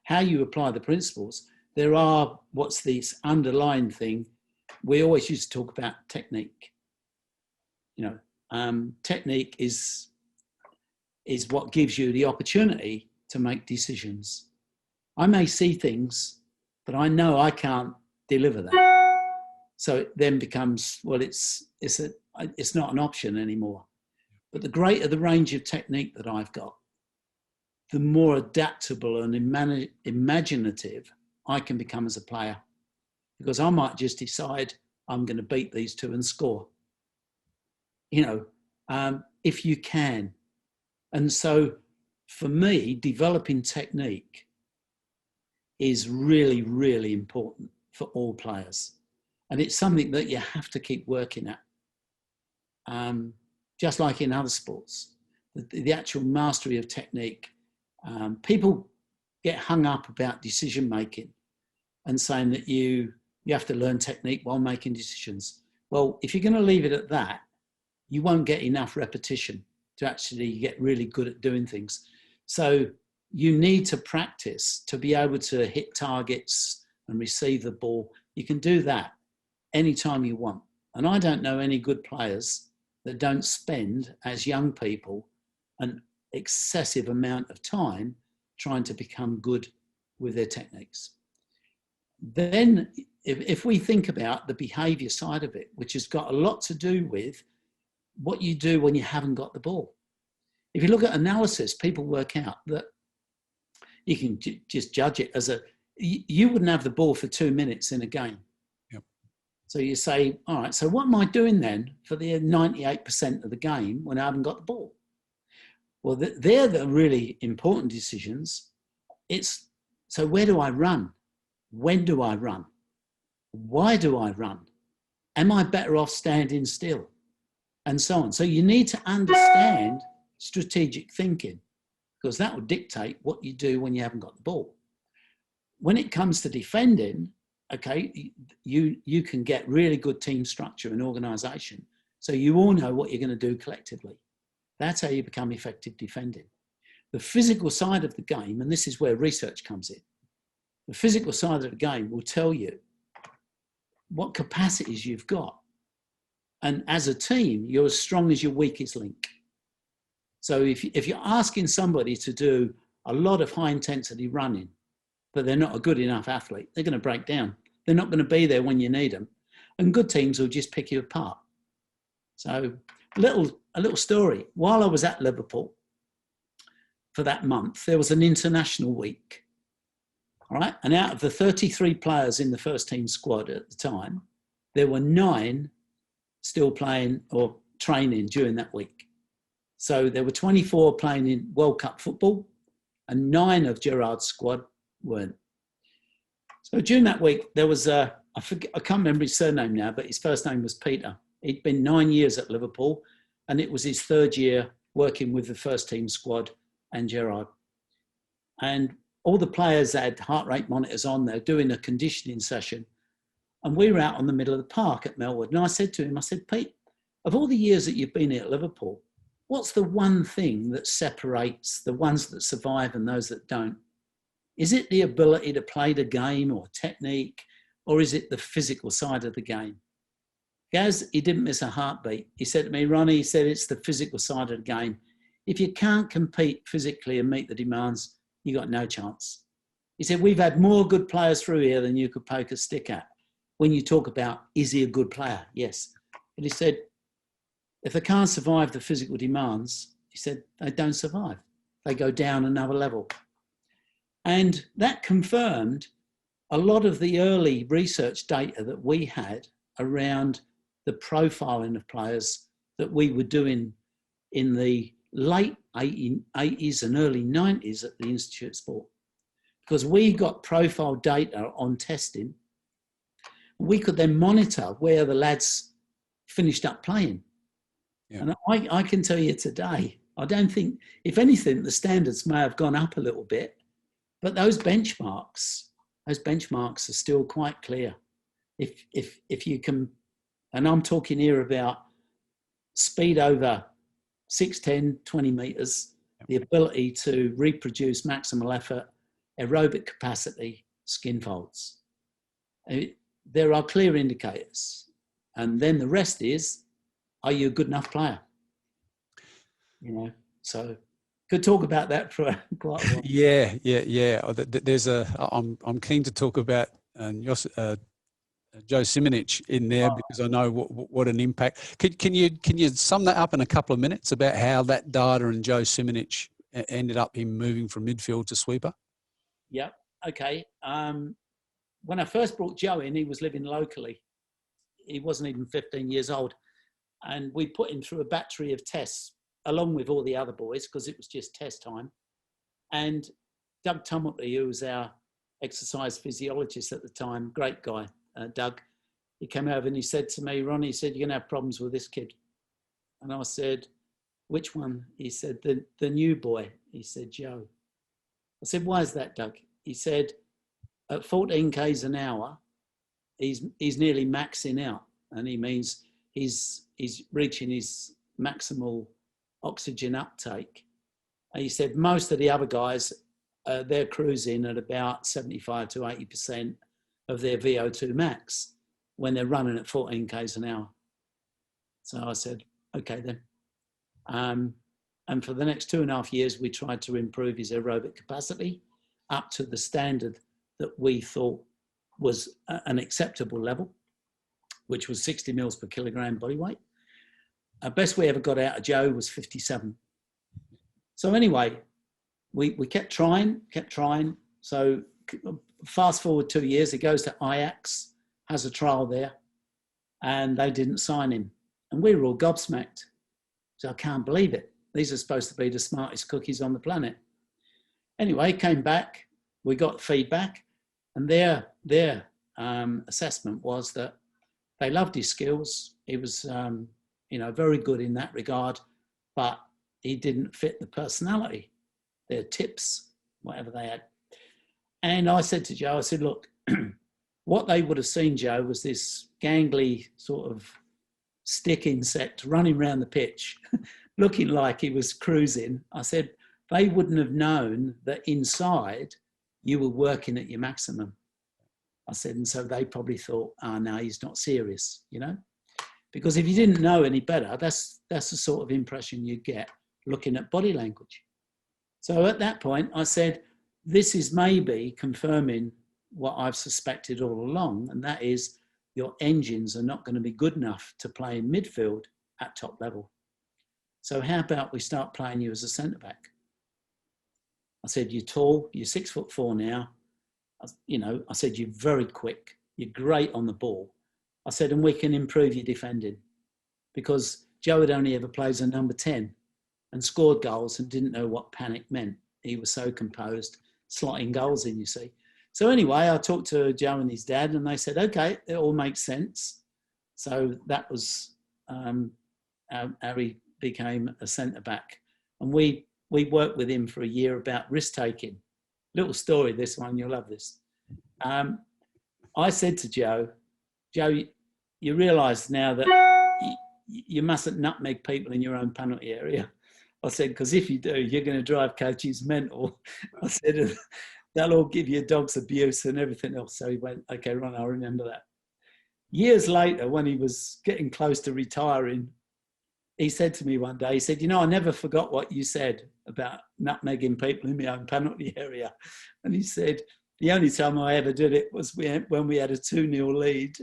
S2: how you apply the principles. There are what's this underlying thing. We always used to talk about technique. Technique is what gives you the opportunity to make decisions. I may see things, but I know I can't deliver that. So it then becomes, well, it's not an option anymore. But the greater the range of technique that I've got, the more adaptable and imaginative I can become as a player. Because I might just decide I'm going to beat these two and score. If you can. And so for me, developing technique is really, really important for all players. And it's something that you have to keep working at. Just like in other sports, the actual mastery of technique. People get hung up about decision making and saying that you have to learn technique while making decisions. Well, if you're going to leave it at that, you won't get enough repetition to actually get really good at doing things. So you need to practice to be able to hit targets and receive the ball. You can do that anytime you want. And I don't know any good players that don't spend, as young people, an excessive amount of time trying to become good with their techniques. Then if we think about the behaviour side of it, which has got a lot to do with what you do when you haven't got the ball. If you look at analysis, people work out that you can just judge it as you wouldn't have the ball for 2 minutes in a game.
S1: Yep.
S2: So you say, all right, so what am I doing then for the 98% of the game when I haven't got the ball? Well, they're the really important decisions. So where do I run? When do I run? Why do I run? Am I better off standing still? And so on. So you need to understand strategic thinking, because that will dictate what you do when you haven't got the ball. When it comes to defending, okay, you can get really good team structure and organisation. So you all know what you're going to do collectively. That's how you become effective defending. The physical side of the game, and this is where research comes in, the physical side of the game will tell you what capacities you've got. And as a team, you're as strong as your weakest link. So if you're asking somebody to do a lot of high intensity running, but they're not a good enough athlete, they're going to break down. They're not going to be there when you need them. And good teams will just pick you apart. So a little story. While I was at Liverpool for that month, there was an international week. All right. And out of the 33 players in the first team squad at the time, there were 9 still playing or training during that week. So there were 24 playing in World Cup football and 9 of Gerrard's squad weren't. So during that week, there was I can't remember his surname now, but his first name was Peter. He'd been 9 years at Liverpool and it was his 3rd year working with the first team squad and Gerrard. And all the players had heart rate monitors on, they're doing a conditioning session. And we were out on the middle of the park at Melwood. And I said to him, Pete, of all the years that you've been here at Liverpool, what's the one thing that separates the ones that survive and those that don't? Is it the ability to play the game or technique, or is it the physical side of the game? Gaz, he didn't miss a heartbeat. He said to me, Ronnie, he said, it's the physical side of the game. If you can't compete physically and meet the demands, you got no chance. He said, we've had more good players through here than you could poke a stick at. When you talk about, is he a good player? Yes. But he said, if they can't survive the physical demands, he said, they don't survive. They go down another level. And that confirmed a lot of the early research data that we had around the profiling of players that we were doing in the late 80s and early 90s at the Institute of Sport. Because we got profile data on testing, we could then monitor where the lads finished up playing. Yeah. And I can tell you today, I don't think, if anything, the standards may have gone up a little bit, but those benchmarks are still quite clear. If you can, and I'm talking here about speed over 6'10", 20 metres, the ability to reproduce maximal effort, aerobic capacity, skin folds. There are clear indicators. And then the rest is, are you a good enough player? You know, so could talk about that for quite a while.
S1: Yeah. There's I'm keen to talk about Joe Siminic in there because I know what an impact. Can you sum that up in a couple of minutes about how that data and Joe Siminic ended up him moving from midfield to sweeper?
S2: Yeah. Okay. When I first brought Joe in, he was living locally. He wasn't even 15 years old, and we put him through a battery of tests along with all the other boys because it was just test time. And Doug Tumulty, who was our exercise physiologist at the time, great guy, Doug, he came over and he said to me, Ronnie, he said, you're going to have problems with this kid. And I said, which one? He said, the new boy. He said, Joe. I said, why is that, Doug? He said, at 14 k's an hour, he's nearly maxing out. And he means he's reaching his maximal oxygen uptake. And he said, most of the other guys, they're cruising at about 75 to 80% of their VO2 max when they're running at 14 k's an hour. So I said, okay then. And for the next 2.5 years, we tried to improve his aerobic capacity up to the standard that we thought was an acceptable level, which was 60 mils per kilogram body weight. Best we ever got out of Joe was 57. So anyway, we kept trying. So fast forward 2 years, he goes to Ajax, has a trial there, and they didn't sign him. And we were all gobsmacked. So I can't believe it. These are supposed to be the smartest cookies on the planet. Anyway, came back, we got feedback, and their assessment was that they loved his skills. He was, very good in that regard, but he didn't fit the personality, their tips, whatever they had. And I said to Joe, I said, look, what they would have seen, Joe, was this gangly sort of stick insect running around the pitch, looking like he was cruising. I said, they wouldn't have known that inside you were working at your maximum. I said, and so they probably thought, oh, no, he's not serious, Because if you didn't know any better, that's the sort of impression you get looking at body language. So at that point, I said, this is maybe confirming what I've suspected all along, and that is your engines are not going to be good enough to play in midfield at top level. So how about we start playing you as a centre-back? I said, you're tall, you're 6'4" now. I said, you're very quick, you're great on the ball. I said, and we can improve your defending, because Joe had only ever played as a number 10 and scored goals and didn't know what panic meant. He was so composed, slotting goals in, you see. So anyway, I talked to Joe and his dad, and they said, okay, it all makes sense. So that was how he became a centre-back. And we worked with him for a year about risk-taking. Little story, this one, you'll love this. I said to Joe, you realise now that you mustn't nutmeg people in your own penalty area. I said, because if you do, you're going to drive coaches mental. I said, they'll all give you dog's abuse and everything else. So he went, okay, Ron, I remember that. Years later, when he was getting close to retiring, he said to me one day, he said, you know, I never forgot what you said about nutmegging people in my own penalty area. And he said, the only time I ever did it was when we had a 2-0 lead.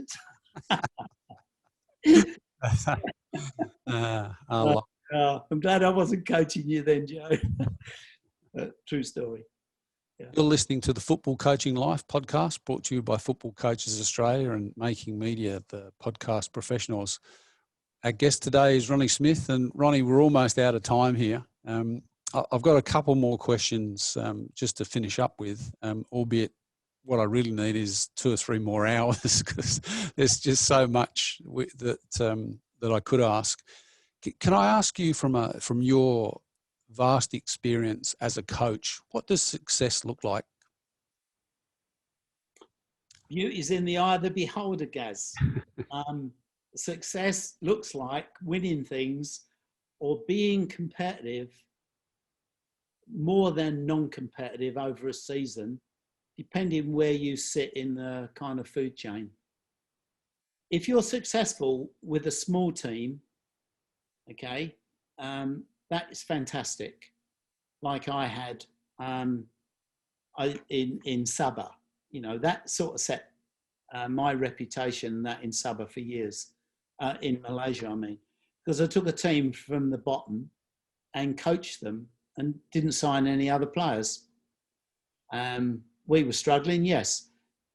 S2: I'm glad I wasn't coaching you then, Joe. True story. Yeah.
S1: You're listening to the Football Coaching Life podcast, brought to you by Football Coaches Australia and Making Media, the podcast professionals. Our guest today is Ronnie Smith, and Ronnie, we're almost out of time here. I've got a couple more questions just to finish up with, albeit what I really need is 2 or 3 more hours because there's just so much that I could ask. Can I ask you from your vast experience as a coach, what does success look like?
S2: Beauty is in the eye of the beholder, Gaz. Success looks like winning things or being competitive more than non-competitive over a season, depending where you sit in the kind of food chain. If you're successful with a small team, okay, that is fantastic. Like I had in Sabah, you know, that sort of set my reputation that in Sabah for years, in Malaysia, I mean, because I took a team from the bottom and coached them and didn't sign any other players. We were struggling, yes,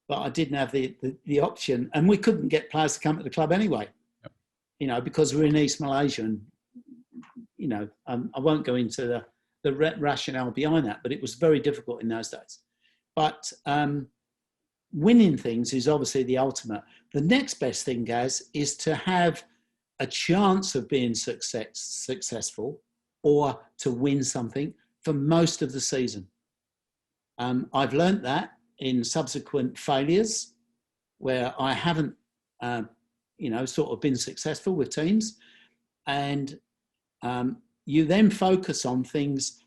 S2: but I didn't have the option, and we couldn't get players to come to the club anyway, yep. You know, because we're in East Malaysia, and you know, I won't go into the rationale behind that, but it was very difficult in those days. But winning things is obviously the ultimate. The next best thing, Gaz, is to have a chance of being successful or to win something for most of the season. I've learnt that in subsequent failures where I haven't, you know, sort of been successful with teams. And you then focus on things,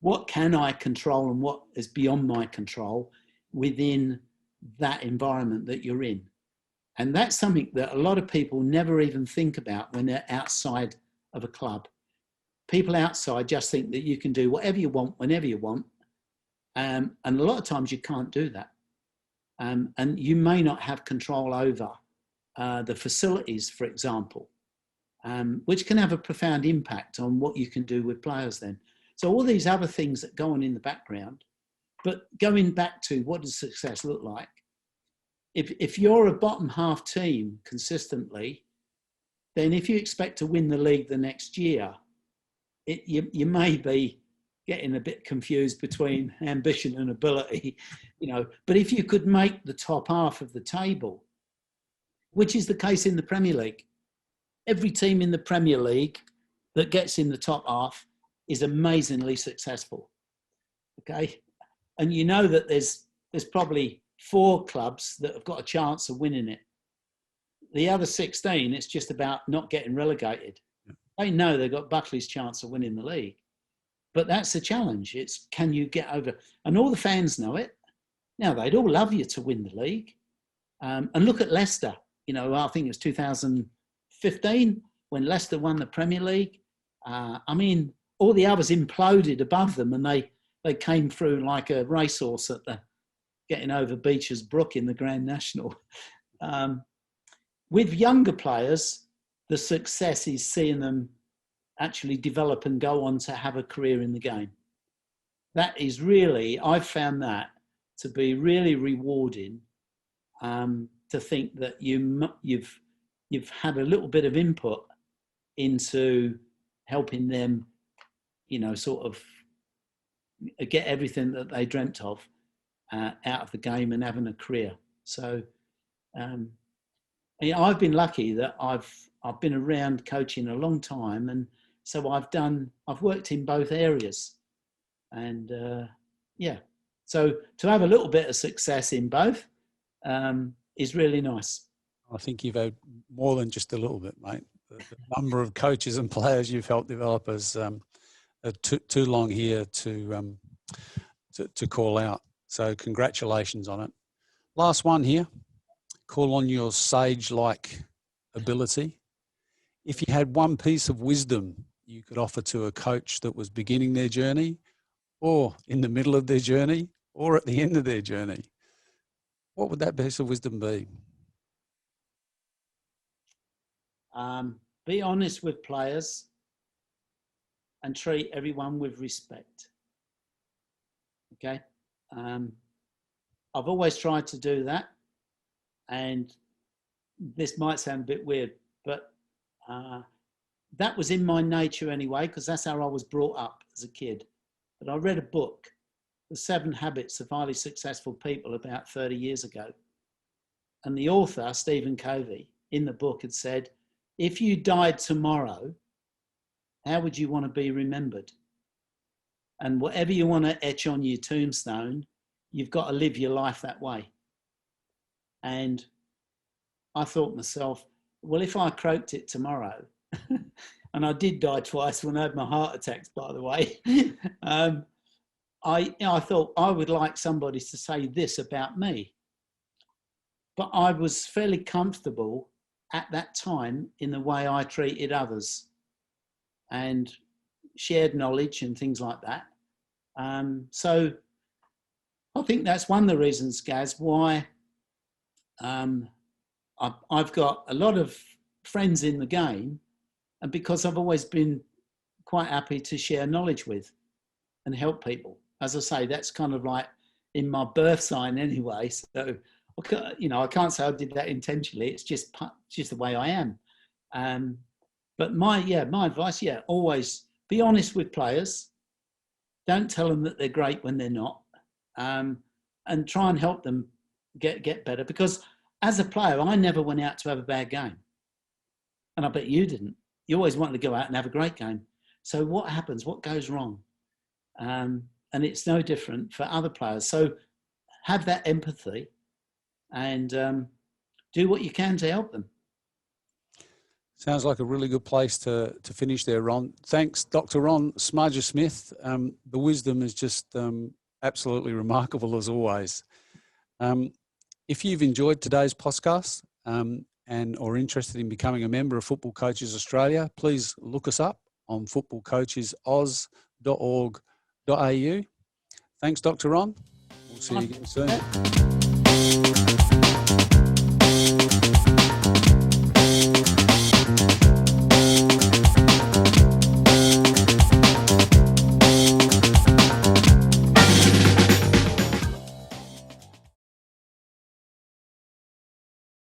S2: what can I control and what is beyond my control within that environment that you're in. And that's something that a lot of people never even think about when they're outside of a club. People outside just think that you can do whatever you want, whenever you want. And a lot of times you can't do that. And you may not have control over the facilities, for example, which can have a profound impact on what you can do with players then. So all these other things that go on in the background, but going back to what does success look like? If you're a bottom half team consistently, then if you expect to win the league the next year, you may be getting a bit confused between ambition and ability, you know. But if you could make the top half of the table, which is the case in the Premier League, every team in the Premier League that gets in the top half is amazingly successful, okay? And you know that there's probably 4 clubs that have got a chance of winning it. The other 16, it's just about not getting relegated. They know they've got Buckley's chance of winning the league. But that's the challenge. It's, can you get over? And all the fans know it. Now, they'd all love you to win the league. And look at Leicester. You know, I think it was 2015 when Leicester won the Premier League. I mean, all the others imploded above them, and they came through like a racehorse at the getting over Beecher's Brook in the Grand National. With younger players, the success is seeing them actually develop and go on to have a career in the game. That is really, I've found that to be really rewarding, to think that you've had a little bit of input into helping them, you know, sort of get everything that they dreamt of out of the game and having a career. So, you know, I've been lucky that I've been around coaching a long time, and so I've worked in both areas, and yeah. So to have a little bit of success in both is really nice.
S1: I think you've had more than just a little bit, mate. The number of coaches and players you've helped develop is too long here to call out. So congratulations on it. Last one here. Call on your sage-like ability. If you had one piece of wisdom you could offer to a coach that was beginning their journey, or in the middle of their journey, or at the end of their journey, what would that piece of wisdom be?
S2: Be honest with players and treat everyone with respect. Okay. I've always tried to do that, and this might sound a bit weird, but that was in my nature anyway, because that's how I was brought up as a kid. But I read a book, The 7 Habits of Highly Successful People, about 30 years ago. And the author, Stephen Covey, in the book had said, if you died tomorrow, how would you want to be remembered? And whatever you want to etch on your tombstone, you've got to live your life that way. And I thought to myself, well, if I croaked it tomorrow, and I did die twice when I had my heart attacks, by the way, I thought I would like somebody to say this about me. But I was fairly comfortable at that time in the way I treated others and shared knowledge and things like that. So I think that's one of the reasons, Gaz, why I've got a lot of friends in the game, and because I've always been quite happy to share knowledge with and help people. As I say, that's kind of like in my birth sign anyway. So, I can't say I did that intentionally. It's just the way I am. But my advice, always be honest with players. Don't tell them that they're great when they're not, and try and help them get better. Because as a player, I never went out to have a bad game, and I bet you didn't. You always wanted to go out and have a great game. So what happens? What goes wrong? And it's no different for other players. So have that empathy and do what you can to help them.
S1: Sounds like a really good place to finish there, Ron. Thanks, Dr. Ron Smudger-Smith. The wisdom is just absolutely remarkable as always. If you've enjoyed today's podcast and or interested in becoming a member of Football Coaches Australia, please look us up on footballcoachesoz.org.au. Thanks, Dr. Ron. We'll see you again soon.